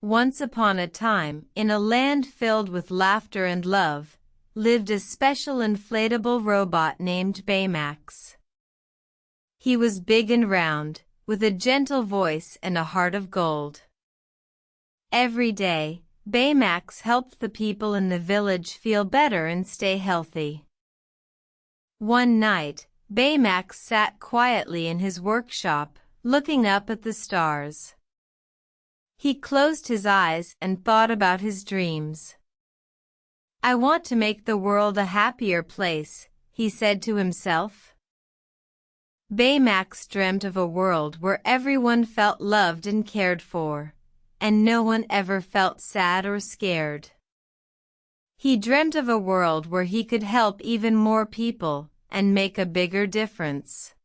Once upon a time, in a land filled with laughter and love, lived a special inflatable robot named Baymax. He was big and round, with a gentle voice and a heart of gold. Every day, Baymax helped the people in the village feel better and stay healthy. One night, Baymax sat quietly in his workshop, looking up at the stars. He closed his eyes and thought about his dreams. "I want to make the world a happier place," he said to himself. Baymax dreamt of a world where everyone felt loved and cared for, and no one ever felt sad or scared. He dreamt of a world where he could help even more people and make a bigger difference.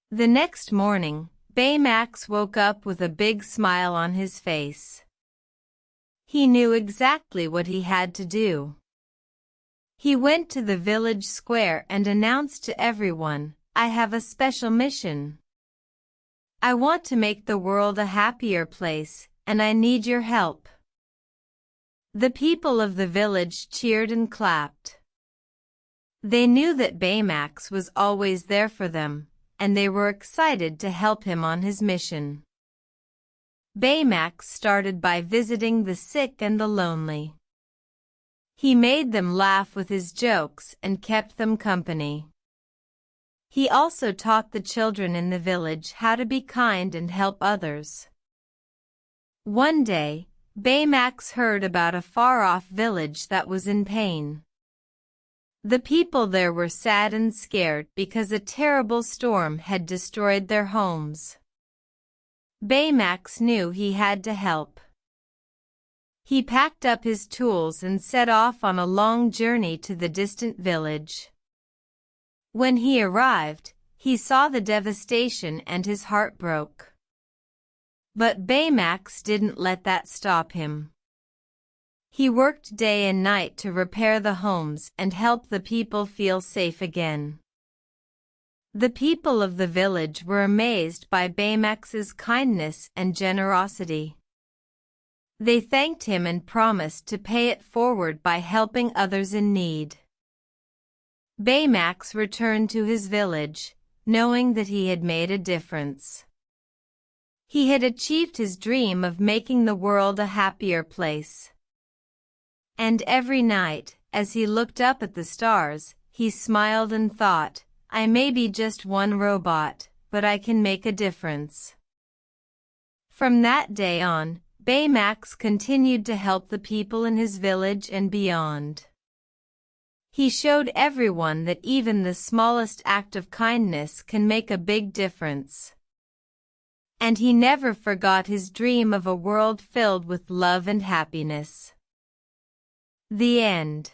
The next morning, Baymax woke up with a big smile on his face. He knew exactly what he had to do. He went to the village square and announced to everyone, "I have a special mission. I want to make the world a happier place, and I need your help." The people of the village cheered and clapped. They knew that Baymax was always there for them, and they were excited to help him on his mission. Baymax started by visiting the sick and the lonely. He made them laugh with his jokes and kept them company. He also taught the children in the village how to be kind and help others. One day, Baymax heard about a far-off village that was in pain. The people there were sad and scared because a terrible storm had destroyed their homes. Baymax knew he had to help. He packed up his tools and set off on a long journey to the distant village. When he arrived, he saw the devastation and his heart broke. But Baymax didn't let that stop him. He worked day and night to repair the homes and help the people feel safe again. The people of the village were amazed by Baymax's kindness and generosity. They thanked him and promised to pay it forward by helping others in need. Baymax returned to his village, knowing that he had made a difference. He had achieved his dream of making the world a happier place. And every night, as he looked up at the stars, he smiled and thought, "I may be just one robot, but I can make a difference." From that day on, Baymax continued to help the people in his village and beyond. He showed everyone that even the smallest act of kindness can make a big difference. And he never forgot his dream of a world filled with love and happiness. The end.